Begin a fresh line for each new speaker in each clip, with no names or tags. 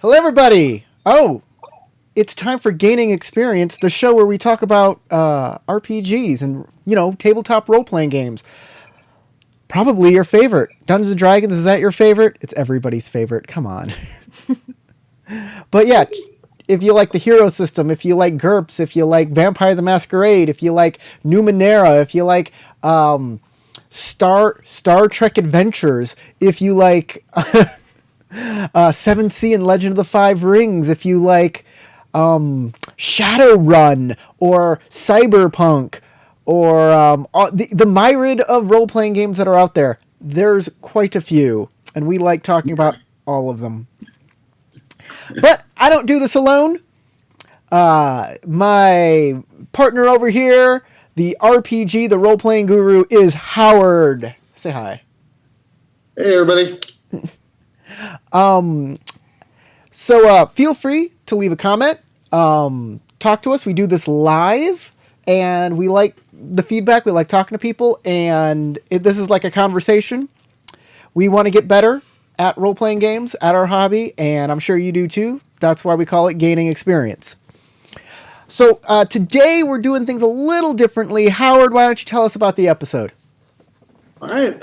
Hello, everybody. Oh, it's time for Gaining Experience, the show where we talk about RPGs and, tabletop role-playing games. Probably your favorite. Dungeons & Dragons, is that your favorite? It's everybody's favorite. Come on. But yeah, if you like the hero system, if you like GURPS, if you like Vampire the Masquerade, if you like Numenera, if you like Star Trek Adventures, if you like 7th and Legend of the Five Rings, if you like Shadowrun or Cyberpunk or the myriad of role-playing games that are out there, there's quite a few, and we like talking about all of them. But I don't do this alone. My partner over here, the RPG, the role-playing guru, is Howard. Say hi.
Hey, everybody.
So feel free to leave a comment. Talk to us. We do this live, and we like the feedback. We like talking to people, and this is like a conversation. We want to get better at role-playing games, at our hobby, and I'm sure you do too. That's why we call it Gaining Experience. So today we're doing things a little differently. Howard, why don't you tell us about the episode?
All right.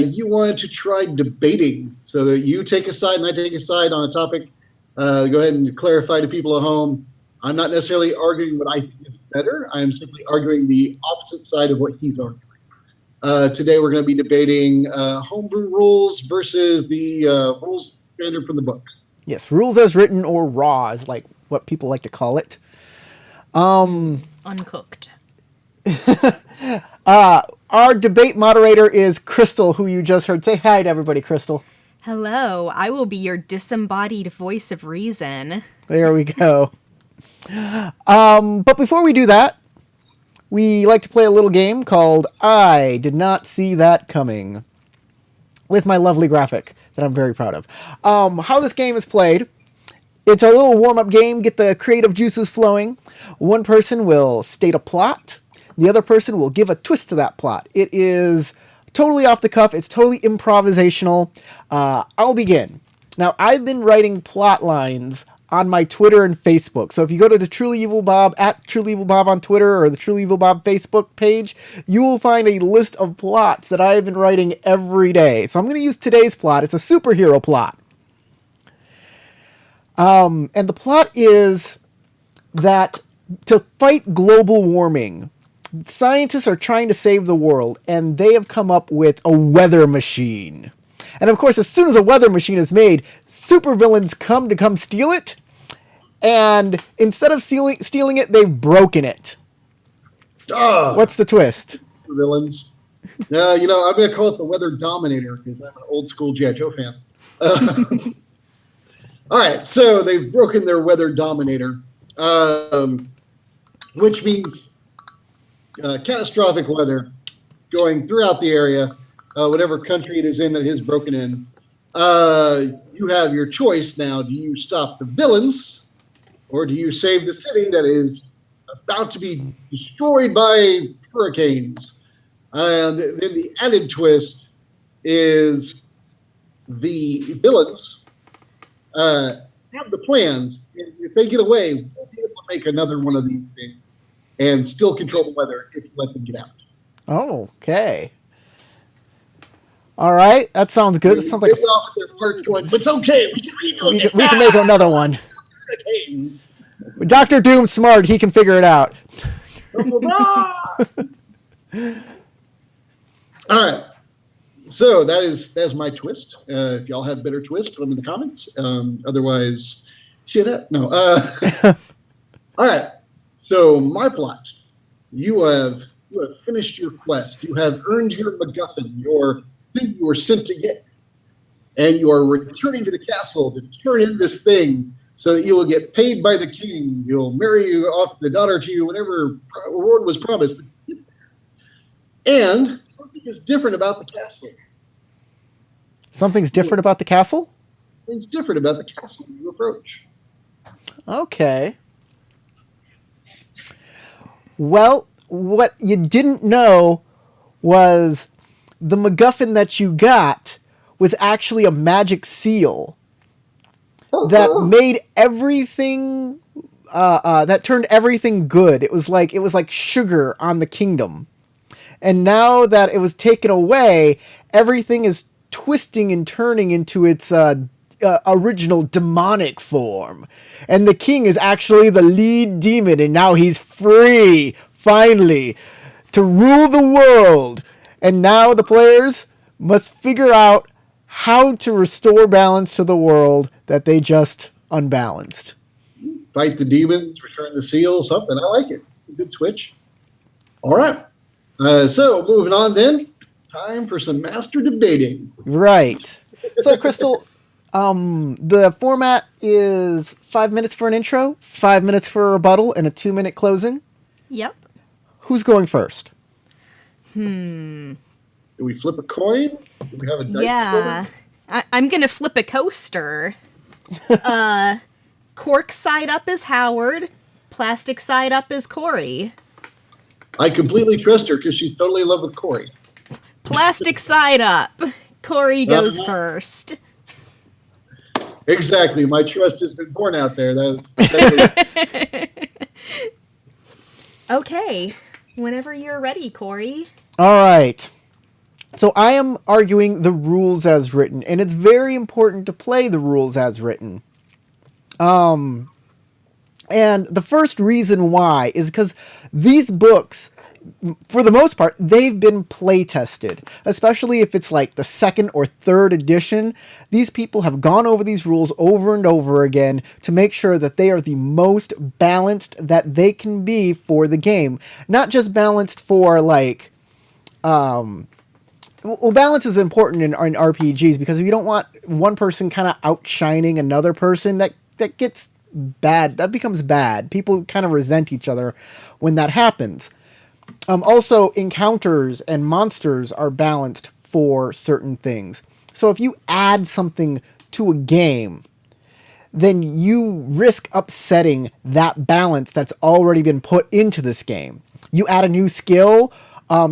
You wanted to try debating, so that you take a side and I take a side on a topic. Go ahead and clarify to people at home. I'm not necessarily arguing what I think is better. I'm simply arguing the opposite side of what he's arguing. Today we're going to be debating Homebrew Rules versus the rules standard from the book.
Yes, rules as written, or raw, is like what people like to call it.
Uncooked.
Our debate moderator is Crystal, who you just heard. Say hi to everybody, Crystal.
Hello, I will be your disembodied voice of reason.
There we go. But before we do that, we like to play a little game called I Did Not See That Coming, with my lovely graphic that I'm very proud of. How this game is played: it's a little warm-up game, get the creative juices flowing. One person will state a plot. The other person will give a twist to that plot. It is totally off the cuff. It's totally improvisational. I'll begin. Now, I've been writing plot lines on my Twitter and Facebook. So if you go to the Truly Evil Bob, at Truly Evil Bob on Twitter, or the Truly Evil Bob Facebook page, you will find a list of plots that I have been writing every day. So I'm going to use today's plot. It's a superhero plot. And the plot is that to fight global warming, scientists are trying to save the world, and they have come up with a weather machine. And of course, as soon as a weather machine is made, supervillains come steal it. And instead of stealing it, they've broken it. What's the twist?
Villains. I'm going to call it the Weather Dominator because I'm an old school G.I. Joe fan. All right, so they've broken their Weather Dominator, which means catastrophic weather going throughout the area, whatever country it is in that it is broken in. You have your choice now. Do you stop the villains, or do you save the city that is about to be destroyed by hurricanes? And then the added twist is the villains have the plans. If they get away, we'll be able to make another one of these things and still control the weather if you let them get out.
Oh, okay. All right, that sounds good. That sounds like
their parts going, but it's okay. We
can make another one. Dr. Doom's smart. He can figure it out.
All right. So that's my twist. If y'all have better twists, put them in the comments. Otherwise, shit up. No. All right. So my plot. You have finished your quest. You have earned your MacGuffin, your thing you were sent to get, and you are returning to the castle to turn in this thing so that you will get paid by the king. You'll marry off the daughter to you, whatever reward was promised. And something is different about the castle.
Something's different about the castle?
Something's different about the castle you approach.
Okay. Well, what you didn't know was the MacGuffin that you got was actually a magic seal. that made everything that turned everything good. It was like sugar on the kingdom. And now that it was taken away, everything is twisting and turning into its original demonic form. And the king is actually the lead demon, and now he's free, finally, to rule the world. And now the players must figure out how to restore balance to the world that they just unbalanced.
Fight the demons, return the seal, something. I like it. Good switch. All right. So moving on then. Time for some master debating.
Right. So, Crystal, the format is 5 minutes for an intro, 5 minutes for a rebuttal, and a 2-minute closing.
Yep.
Who's going first?
Do we flip a coin? Do we have a dice?
Yeah. I'm going to flip a coaster. Cork side up is Howard. Plastic side up is Corey.
I completely trust her because she's totally in love with Corey.
Plastic side up. Corey goes first.
Exactly. My trust has been born out there. That was
Okay. Whenever you're ready, Corey.
All right. So I am arguing the rules as written, and it's very important to play the rules as written. And the first reason why is because these books, for the most part, they've been play tested, especially if it's like the second or third edition. These people have gone over these rules over and over again to make sure that they are the most balanced that they can be for the game. Not just balanced for like, well, balance is important in RPGs because if you don't want one person kind of outshining another person, that gets bad. That becomes bad. People kind of resent each other when that happens. Also, encounters and monsters are balanced for certain things. So if you add something to a game, then you risk upsetting that balance that's already been put into this game. You add a new skill,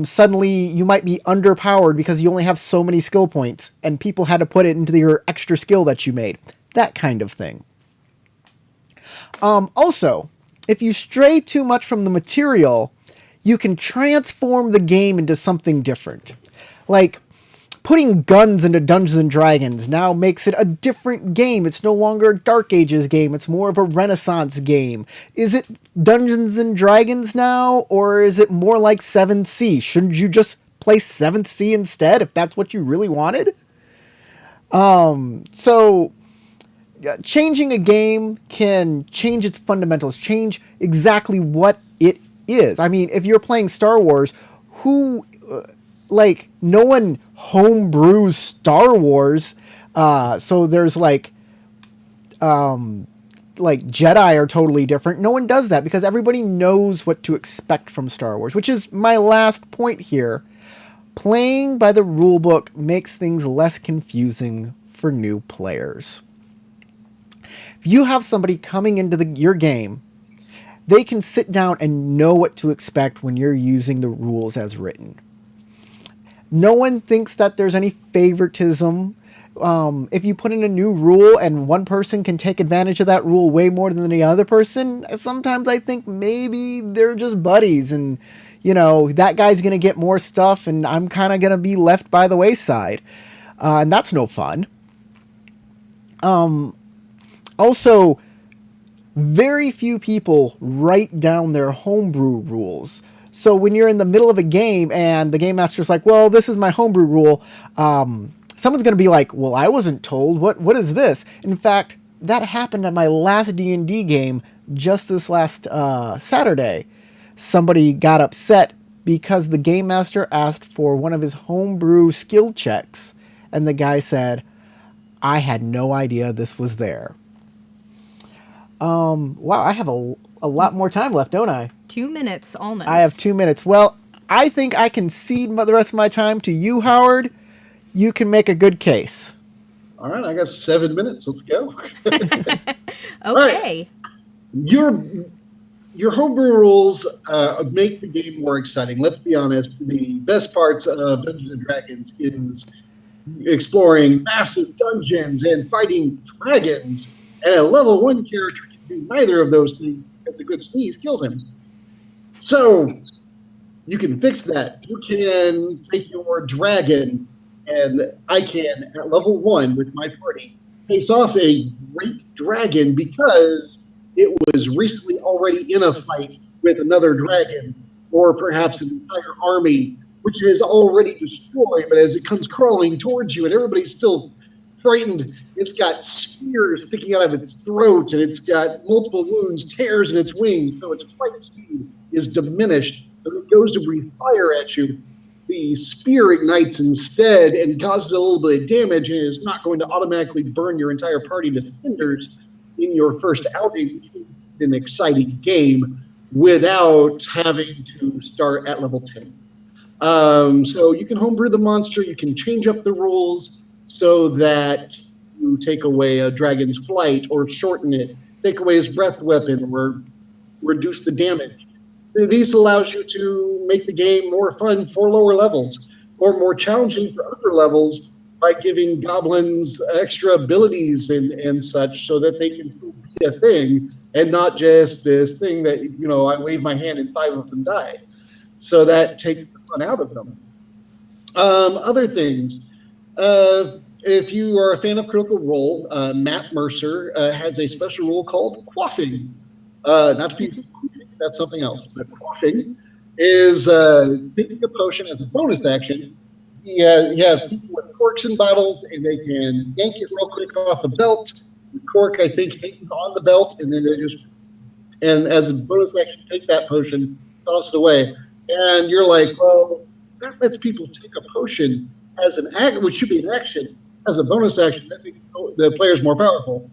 suddenly you might be underpowered because you only have so many skill points, and people had to put it into your extra skill that you made. That kind of thing. Also, if you stray too much from the material, you can transform the game into something different. Like, putting guns into Dungeons and Dragons now makes it a different game. It's no longer a Dark Ages game. It's more of a Renaissance game. Is it Dungeons and Dragons now, or is it more like 7th Sea? Shouldn't you just play 7th Sea instead if that's what you really wanted? So changing a game can change its fundamentals, change exactly what it is. I mean, if you're playing Star Wars, no one homebrews Star Wars. So there's like Jedi are totally different. No one does that because everybody knows what to expect from Star Wars, which is my last point here. Playing by the rulebook makes things less confusing for new players. If you have somebody coming into your game, they can sit down and know what to expect when you're using the rules as written. No one thinks that there's any favoritism. If you put in a new rule and one person can take advantage of that rule way more than the other person, sometimes I think maybe they're just buddies and, that guy's going to get more stuff and I'm kind of going to be left by the wayside. And that's no fun. Also, very few people write down their homebrew rules. So when you're in the middle of a game and the game master's like, well, this is my homebrew rule, someone's going to be like, well, I wasn't told. What is this? In fact, that happened at my last D&D game just this last Saturday. Somebody got upset because the game master asked for one of his homebrew skill checks. And the guy said, I had no idea this was there. Wow, I have a lot more time left, don't I?
2 minutes, almost.
I have 2 minutes. Well, I think I can cede the rest of my time to you, Howard. You can make a good case.
All right, I got 7 minutes. Let's go.
Okay.
Right. Your homebrew rules make the game more exciting. Let's be honest. The best parts of Dungeons and Dragons is exploring massive dungeons and fighting dragons. And a level 1 character can do neither of those things because a good sneeze kills him. So you can fix that. You can take your dragon, and I can, at level 1 with my party, face off a great dragon because it was recently already in a fight with another dragon, or perhaps an entire army, which is already destroyed, but as it comes crawling towards you and everybody's still frightened, it's got spears sticking out of its throat, and it's got multiple wounds, tears in its wings, so its flight speed is diminished. When it goes to breathe fire at you, the spear ignites instead and causes a little bit of damage and is not going to automatically burn your entire party to cinders in your first outing, which is an exciting game without having to start at level 10. So you can homebrew the monster, you can change up the rules so that you take away a dragon's flight or shorten it, take away his breath weapon or reduce the damage. These allows you to make the game more fun for lower levels or more challenging for upper levels by giving goblins extra abilities and such so that they can still be a thing and not just this thing that, I wave my hand and 5 of them die. So that takes the fun out of them. Other things. If you are a fan of Critical Role, Matt Mercer has a special rule called quaffing. Not to be that's something else. But quaffing is taking a potion as a bonus action. You have people with corks and bottles, and they can yank it real quick off a belt. The cork, I think, hangs on the belt, and then and as a bonus action, take that potion, toss it away. And you're like, well, that lets people take a potion as an act, which should be an action, as a bonus action. That makes the players more powerful.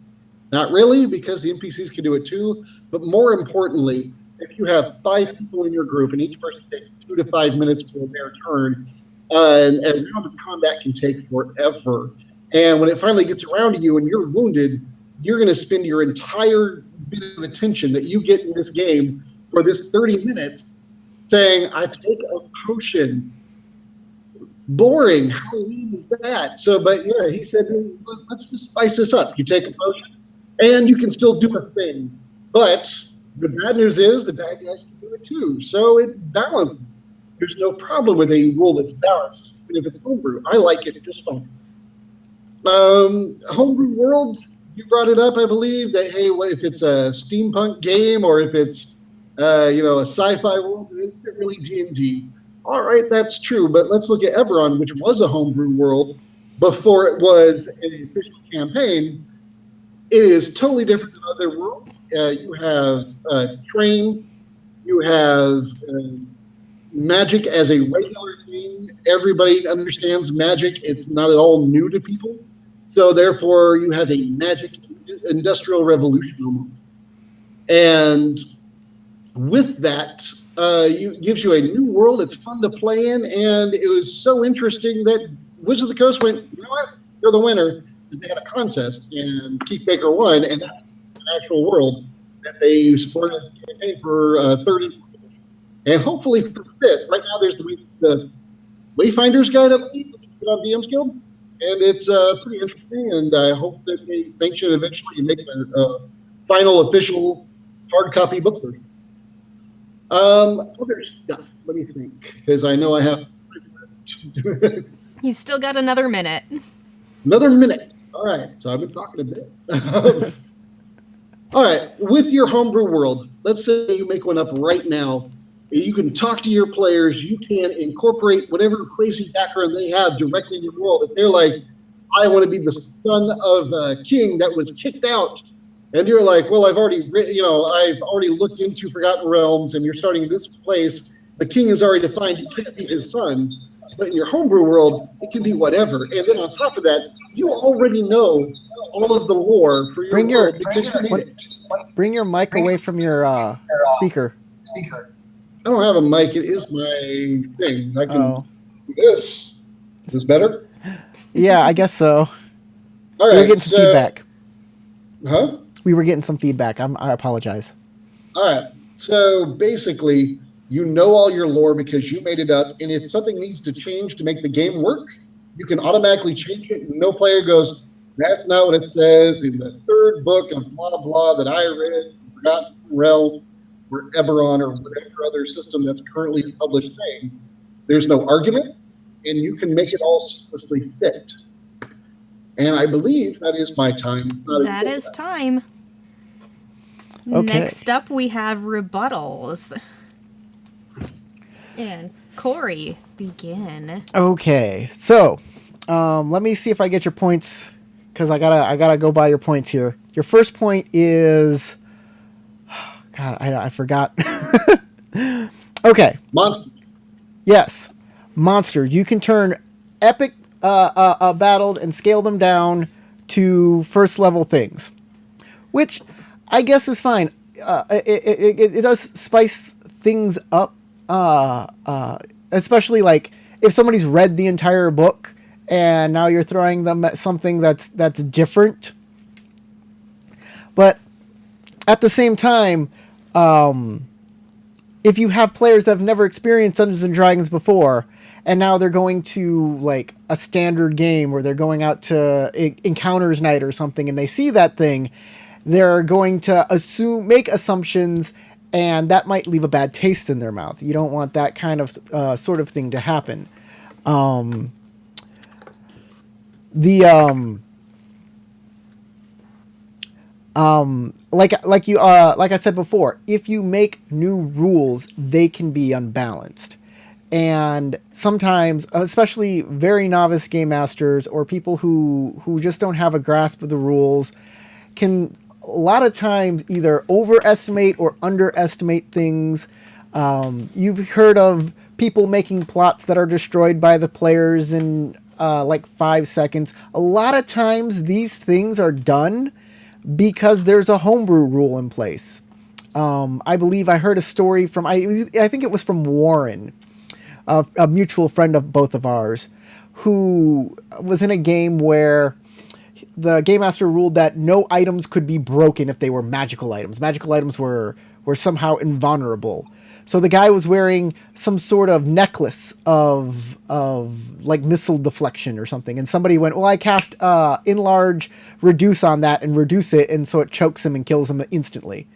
Not really, because the NPCs can do it too. But more importantly, if you have 5 people in your group and each person takes 2 to 5 minutes for their turn, and a round of combat can take forever. And when it finally gets around to you and you're wounded, you're going to spend your entire bit of attention that you get in this game for this 30 minutes saying, I take a potion. Boring. How lame is that? So, but yeah, he said, let's just spice this up. You take a potion and you can still do a thing. But the bad news is the bad guys can do it too. So it's balanced. There's no problem with a rule that's balanced, even if it's homebrew. I like it just fine. Homebrew Worlds, you brought it up, I believe, that, hey, what if it's a steampunk game or if it's, a sci-fi world, is it really D&D? All right, that's true, but let's look at Eberron, which was a homebrew world before it was an official campaign. It is totally different than other worlds. You have trains, you have magic as a regular thing. Everybody understands magic. It's not at all new to people. So therefore, you have a magic industrial revolution almost. And with that, gives you a new world. It's fun to play in, and it was so interesting that Wizards of the Coast went, you know what, you're the winner, because they had a contest, and Keith Baker won, and that's an actual world that they supported as a campaign for 30, and hopefully for 5th. Right now, there's the Wayfinder's Guide, I believe, which is on DM's Guild, and it's pretty interesting, and I hope that they sanction eventually and make a final official hard copy book version. Other stuff. Let me think, because I know I have.
You still got another minute.
Another minute. All right. So I've been talking a bit. All right. With your homebrew world, let's say you make one up right now. You can talk to your players. You can incorporate whatever crazy background they have directly in your world. If they're like, I want to be the son of a king that was kicked out. And you're like, well, I've already looked into Forgotten Realms, and you're starting this place. The king is already defined. You can't be his son. But in your homebrew world, it can be whatever. And then on top of that, you already know all of the lore for your world because you made it.
Bring your mic away from your speaker.
I don't have a mic. It is my thing. I can do this. Is this better?
Yeah, I guess so.
All right.
We're getting some feedback.
Huh?
We were getting some feedback. I apologize.
All right. So basically, you know all your lore because you made it up. And if something needs to change to make the game work, you can automatically change it. And no player goes, That's not what it says in the third book of blah blah that I read, Forgotten Realm, or Eberron, or whatever other system that's currently a published thing. There's no argument, and you can make it all seamlessly fit. And I believe that is my time.
That is time.
Okay.
Next up, we have rebuttals. And Corey, begin.
Okay, so let me see if I get your points, because I gotta go by your points here. Your first point is, God, I forgot. Okay.
Monster.
Yes, monster. You can turn epic battles and scale them down to first level things, which I guess is fine. It does spice things up, especially like if somebody's read the entire book and now you're throwing them at something that's different. But at the same time, if you have players that have never experienced Dungeons and Dragons before, and now they're going to like a standard game where they're going out to Encounters Night or something, and they see that thing, they're going to make assumptions, and that might leave a bad taste in their mouth. You don't want that kind of sort of thing to happen. Like I said before, if you make new rules, they can be unbalanced. And sometimes, especially very novice game masters or people who just don't have a grasp of the rules, can a lot of times either overestimate or underestimate things. You've heard of people making plots that are destroyed by the players in like 5 seconds. A lot of times these things are done because there's a homebrew rule in place. I believe I heard a story from, I think it was from Warren, a mutual friend of both of ours, who was in a game where the game master ruled that no items could be broken if they were magical items. Magical items were somehow invulnerable. So the guy was wearing some sort of necklace of like missile deflection or something. And somebody went, well, I cast enlarge reduce on that and reduce it. And so it chokes him and kills him instantly.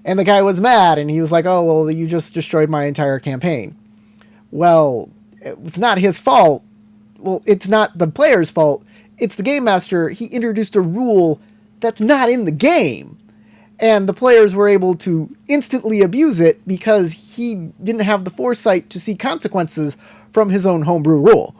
And the guy was mad and he was like, oh, well, you just destroyed my entire campaign. Well, it was not his fault. Well, it's not the player's fault. It's the game master. He introduced a rule that's not in the game. And the players were able to instantly abuse it because he didn't have the foresight to see consequences from his own homebrew rule.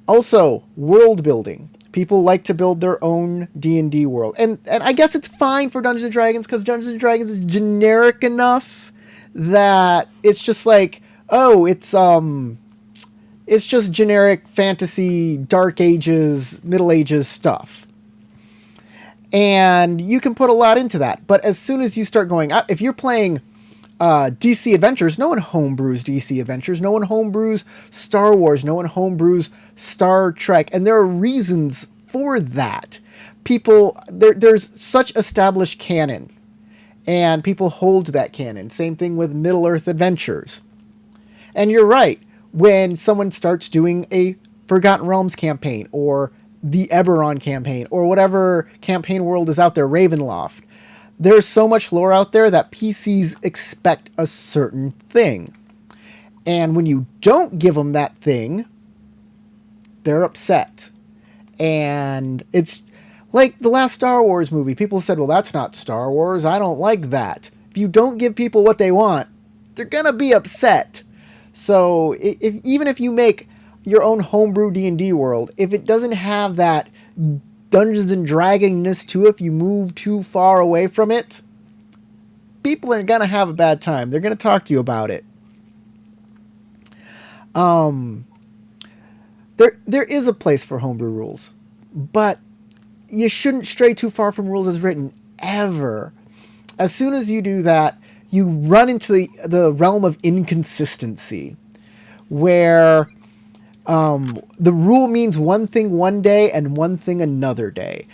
Also, world building. People like to build their own D&D world. And I guess it's fine for Dungeons & Dragons because Dungeons & Dragons is generic enough that it's just like, oh, it's just generic fantasy, Dark Ages, Middle Ages stuff. And you can put a lot into that. But as soon as you start going out, if you're playing DC Adventures, no one homebrews DC Adventures. No one homebrews Star Wars. No one homebrews Star Trek. And there are reasons for that. There's such established canon. And people hold to that canon. Same thing with Middle-earth Adventures. And you're right. When someone starts doing a Forgotten Realms campaign or the Eberron campaign or whatever campaign world is out there, Ravenloft, there's so much lore out there that PCs expect a certain thing. And when you don't give them that thing, they're upset. And it's like the last Star Wars movie. People said, well, that's not Star Wars. I don't like that. If you don't give people what they want, they're going to be upset. So even if you make your own homebrew D&D world, if it doesn't have that Dungeons and Dragonness to it, if you move too far away from it, people are going to have a bad time. They're going to talk to you about it. There is a place for homebrew rules, but you shouldn't stray too far from rules as written, ever. As soon as you do that, you run into the realm of inconsistency, where the rule means one thing one day and one thing another day.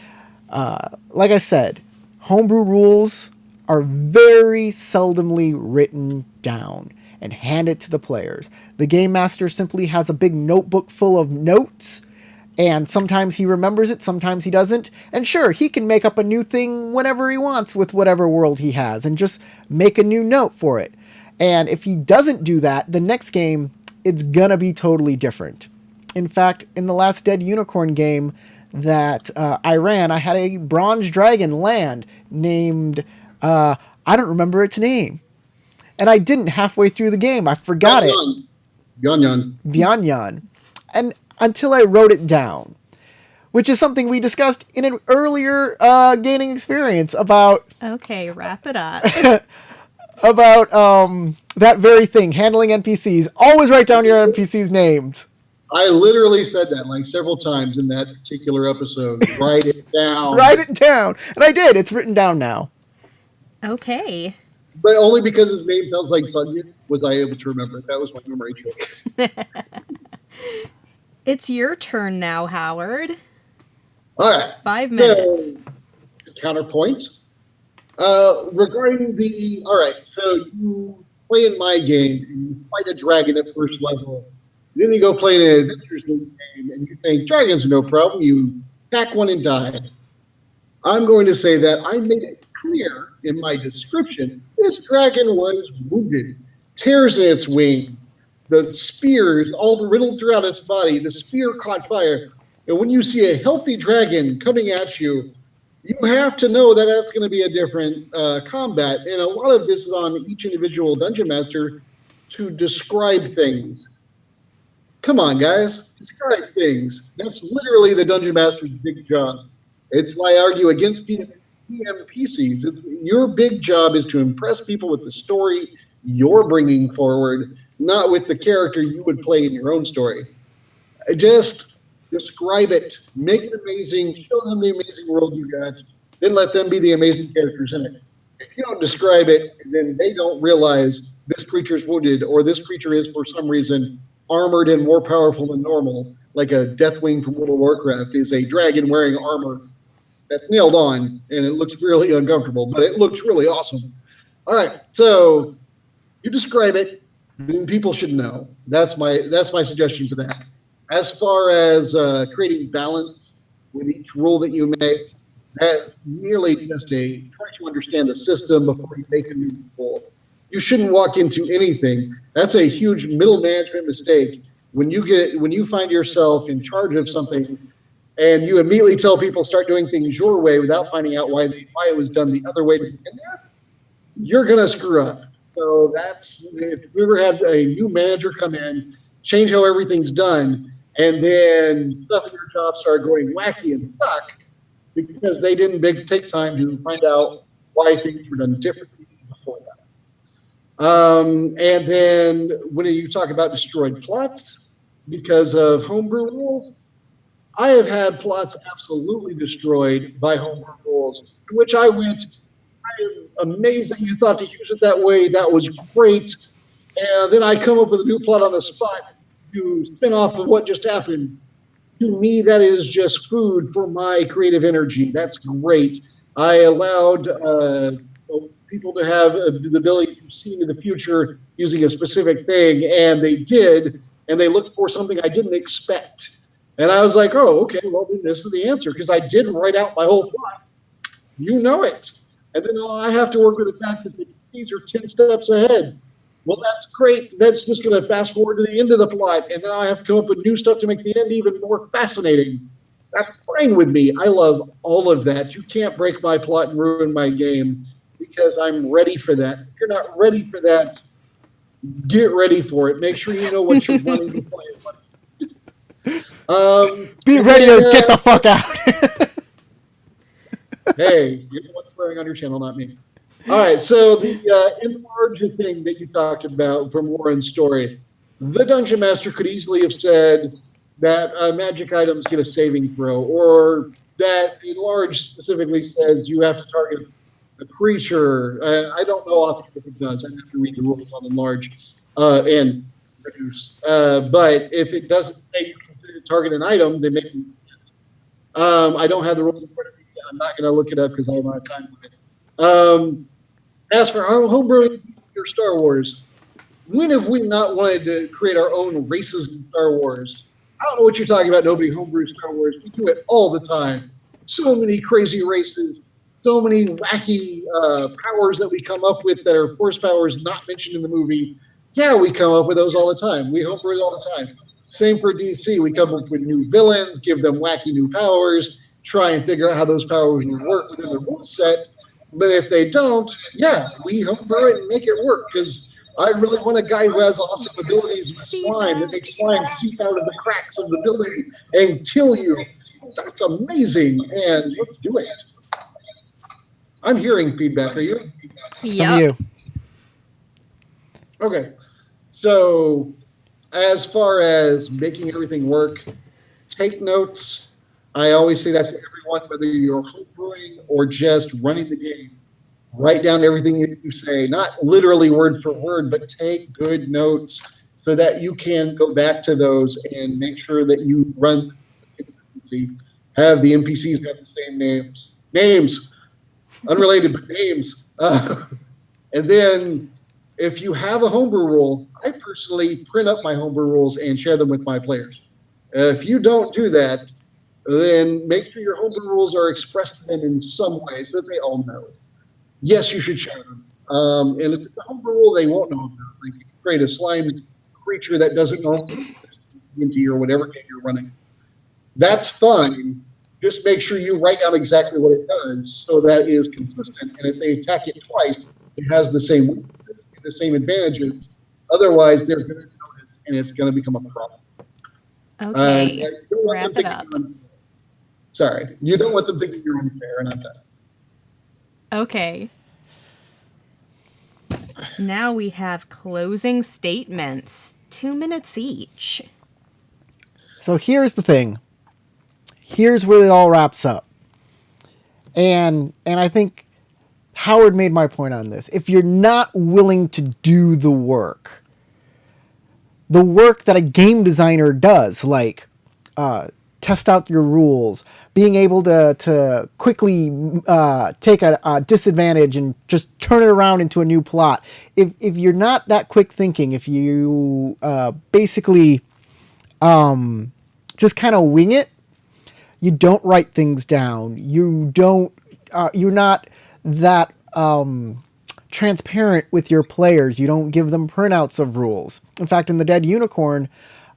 Like I said, homebrew rules are very seldomly written down and handed to the players. The game master simply has a big notebook full of notes And sometimes he remembers it, sometimes he doesn't. And sure, he can make up a new thing whenever he wants with whatever world he has and just make a new note for it. And if he doesn't do that, the next game, it's gonna be totally different. In fact, in the last Dead Unicorn game that I ran, I had a bronze dragon land named, I don't remember its name. And I didn't halfway through the game. I forgot it.
Yon.
Bianyan. And until I wrote it down, which is something we discussed in an earlier gaining experience about
Okay, wrap it up.
that very thing, handling NPCs. Always write down your NPCs' names.
I literally said that like several times in that particular episode. Write it down.
Write it down. And I did. It's written down now.
Okay.
But only because his name sounds like Bunyan was I able to remember it. That was my memory trick.
It's your turn now, Howard.
All right.
5 minutes.
So, counterpoint. Regarding the... All right. So you play in my game and you fight a dragon at first level. Then you go play an Adventures League game and you think, dragons are no problem. You pack one and die. I'm going to say that I made it clear in my description, this dragon was wounded, tears in its wings, the spears all riddled throughout its body, the spear caught fire. And when you see a healthy dragon coming at you, you have to know that that's going to be a different combat. And a lot of this is on each individual dungeon master to describe things. Come on, guys, describe things. That's literally the dungeon master's big job. It's why I argue against DMPCs. Your big job is to impress people with the story you're bringing forward, not with the character you would play in your own story. Just describe it, make it amazing, show them the amazing world you got, then let them be the amazing characters in it. If you don't describe it, then they don't realize this creature's wounded or this creature is, for some reason, armored and more powerful than normal, like a Deathwing from World of Warcraft is a dragon wearing armor that's nailed on, and it looks really uncomfortable, but it looks really awesome. All right, so you describe it, then people should know. That's my suggestion for that. As far as creating balance with each rule that you make, that's merely just try to understand the system before you make a new rule. You shouldn't walk into anything. That's a huge middle management mistake. When you find yourself in charge of something and you immediately tell people start doing things your way without finding out why it was done the other way to begin with, you're going to screw up. So if we ever had a new manager come in, change how everything's done, and then stuff in your job started going wacky and stuck because they didn't take time to find out why things were done differently before that. And then when you talk about destroyed plots because of homebrew rules, I have had plots absolutely destroyed by homebrew rules, to which I went, I am amazed that you thought to use it that way. That was great. And then I come up with a new plot on the spot to spin off of what just happened. To me, that is just food for my creative energy. That's great. I allowed people to have the ability to see into the future using a specific thing, and they did, and they looked for something I didn't expect. And I was like, oh, okay, well, then this is the answer, because I did write out my whole plot. You know it. And then I have to work with the fact that these are 10 steps ahead. Well, that's great. That's just going to fast forward to the end of the plot, and then I have to come up with new stuff to make the end even more fascinating. That's fine with me. I love all of that. You can't break my plot and ruin my game because I'm ready for that. If you're not ready for that, get ready for it. Make sure you know what you're wanting to play.
Be ready or get the fuck out.
Hey, you're the one swearing on your channel, not me. All right, so the enlarge thing that you talked about from Warren's story, the Dungeon Master could easily have said that magic items get a saving throw, or that enlarge specifically says you have to target a creature. I don't know offhand if it does. I have to read the rules on enlarge and reduce. But if it doesn't say you can target an item, then maybe I don't have the rules in front of me. I'm not going to look it up because I don't have time for it. As for our homebrewing or Star Wars, when have we not wanted to create our own races in Star Wars? I don't know what you're talking about. Nobody homebrews Star Wars. We do it all the time. So many crazy races, so many wacky powers that we come up with that are force powers not mentioned in the movie. Yeah, we come up with those all the time. We homebrew all the time. Same for DC. We come up with new villains, give them wacky new powers, try and figure out how those powers will work within the rule set. But if they don't, yeah, we homebrew it and make it work because I really want a guy who has awesome abilities with slime that makes slime seep out of the cracks of the building and kill you. That's amazing. And let's do it. I'm hearing feedback. Are you?
From
Yep.
you.
Okay. So, as far as making everything work, take notes. I always say that to everyone, whether you're homebrewing or just running the game. Write down everything that you say, not literally word for word, but take good notes so that you can go back to those and make sure that you run have the NPCs have the same names, unrelated but names. And then if you have a homebrew rule, I personally print up my homebrew rules and share them with my players. If you don't do that, then make sure your homebrew rules are expressed to them in some way so that they all know. Yes, you should share them. And if it's a homebrew rule they won't know about, like you create a slime creature that doesn't normally exist in D&D or whatever game you're running, that's fine. Just make sure you write down exactly what it does so that it is consistent. And if they attack it twice, it has the same advantages. Otherwise, they're going to notice, and it's going to become a problem.
Okay.
You don't want
Wrap
them
it
thinking
up.
you're unfair. Sorry, you don't want them thinking you're unfair, and I'm done.
Okay. Now we have closing statements. 2 minutes each.
So here's the thing. Here's where it all wraps up. And I think Howard made my point on this. If you're not willing to do the work that a game designer does, like test out your rules, being able to quickly take a disadvantage and just turn it around into a new plot. If you're not that quick thinking, if you basically just kind of wing it, you don't write things down. You don't. You're not that transparent with your players. You don't give them printouts of rules. In fact, in the Dead Unicorn,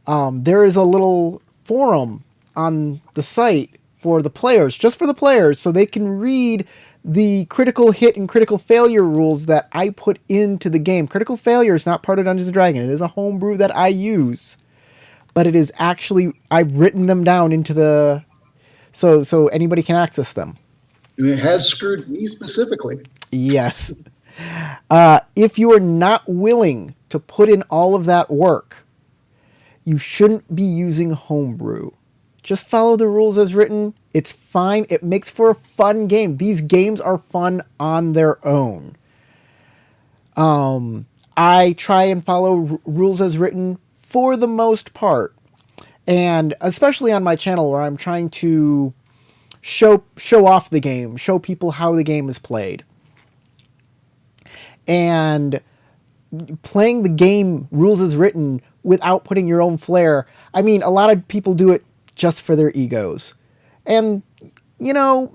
there is a little forum on the site for the players, just for the players, so they can read the critical hit and critical failure rules that I put into the game. Critical failure is not part of Dungeons & Dragons. It is a homebrew that I use. But it is actually, I've written them down into the... So anybody can access them.
And it has screwed me specifically.
Yes. If you are not willing to put in all of that work, you shouldn't be using homebrew. Just follow the rules as written. It's fine. It makes for a fun game. These games are fun on their own. I try and follow rules as written for the most part. And especially on my channel where I'm trying to show off the game, show people how the game is played. And playing the game rules as written without putting your own flair. I mean, a lot of people do it just for their egos. And, you know,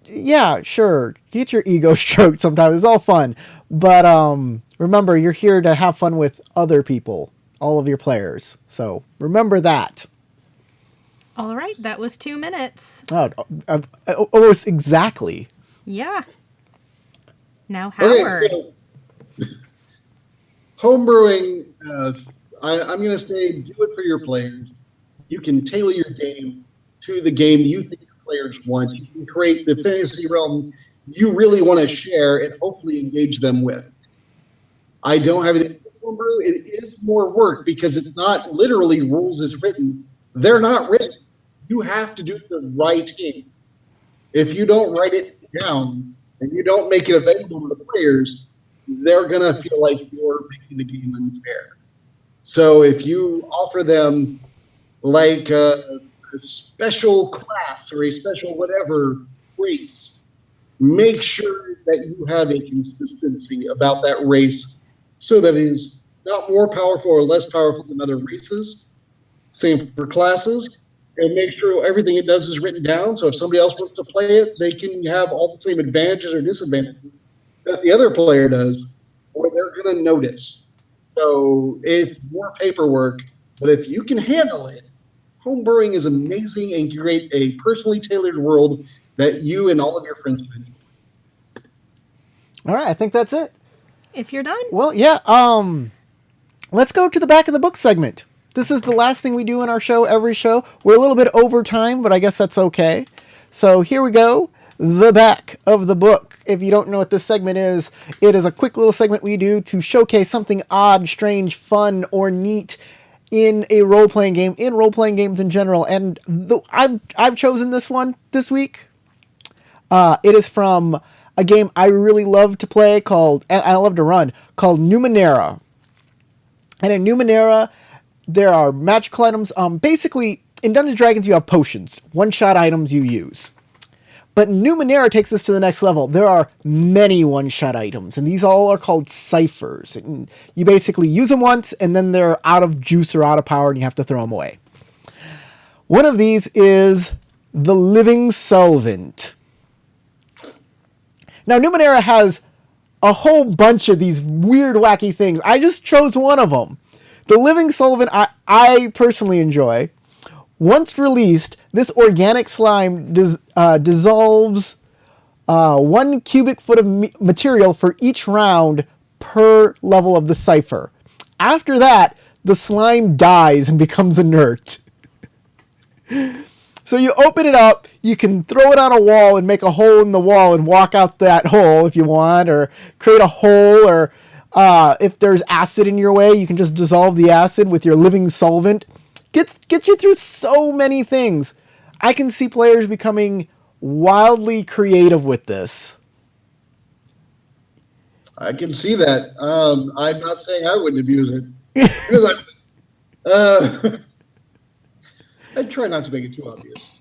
yeah, sure, get your ego stroked sometimes. It's all fun. But remember, you're here to have fun with other people, all of your players. So remember that.
All right, that was 2 minutes.
Oh, almost exactly.
Yeah. Now, Howard.
Okay, so homebrewing, I'm going to say do it for your players. You can tailor your game to the game that you think your players want. You can create the fantasy realm you really want to share and hopefully engage them with. I don't have anything with homebrew. It is more work because it's not literally rules as written. They're not written. You have to do the right thing. If you don't write it down and you don't make it available to the players, they're going to feel like you're making the game unfair. So if you offer them like a special class or a special whatever race, make sure that you have a consistency about that race so that it is not more powerful or less powerful than other races, Same for classes. And make sure everything it does is written down. So if somebody else wants to play it, they can have all the same advantages or disadvantages that the other player does, or they're going to notice. So it's more paperwork, but if you can handle it, homebrewing is amazing and can create a personally tailored world that you and all of your friends can enjoy.
All right, I think that's it.
If you're done.
Well, yeah. Let's go to the back of the book segment. This is the last thing we do in our show, every show. We're a little bit over time, but I guess that's okay. So here we go. The back of the book. If you don't know what this segment is, it is a quick little segment we do to showcase something odd, strange, fun, or neat in a role-playing game, in role-playing games in general. And I've chosen this one this week. It is from a game I really love to play and I love to run, called Numenera. And in Numenera, there are magical items. Basically, in Dungeons & Dragons, you have potions, one-shot items you use. But Numenera takes this to the next level. There are many one-shot items, and these all are called ciphers. And you basically use them once, and then they're out of juice or out of power, and you have to throw them away. One of these is the Living Solvent. Now, Numenera has a whole bunch of these weird, wacky things. I just chose one of them. The Living Solvent I personally enjoy. Once released, this organic slime dissolves 1 cubic foot of material for each round per level of the cipher. After that, the slime dies and becomes inert. So you open it up, you can throw it on a wall and make a hole in the wall and walk out that hole if you want, or create a hole, or if there's acid in your way, you can just dissolve the acid with your Living Solvent. Gets you through so many things. I can see players becoming wildly creative with this.
I can see that. I'm not saying I wouldn't abuse it. Because I'd try not to make it too obvious.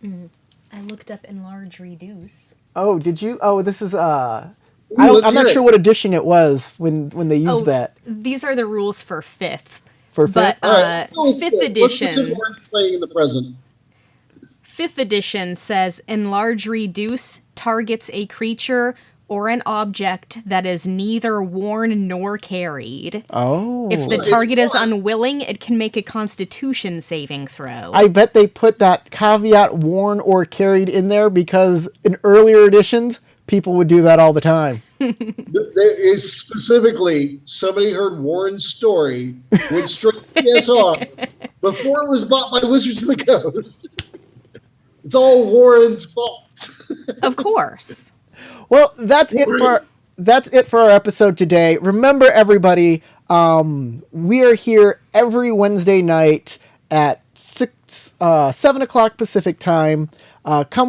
I looked up enlarge reduce.
Oh, did you? Oh, this is I'm
Let's hear
not
it.
sure what edition it was when they used that.
These are the rules for 5th.
For
But
fifth?
All right, go with
5th
it. Let's
edition.
pretend we're playing in the present.
5th edition says enlarge reduce targets a creature or an object that is neither worn nor carried.
Oh.
If the
It's
target is
fun.
unwilling, it can make a constitution saving throw.
I bet they put that caveat worn or carried in there because in earlier editions, people would do that all the time.
There is specifically somebody heard Warren's story, went straight to PSR before it was bought by Wizards of the Coast. It's all Warren's fault.
Of course.
Well, that's it for our episode today. Remember, everybody, we are here every Wednesday night at 7 o'clock Pacific time. Come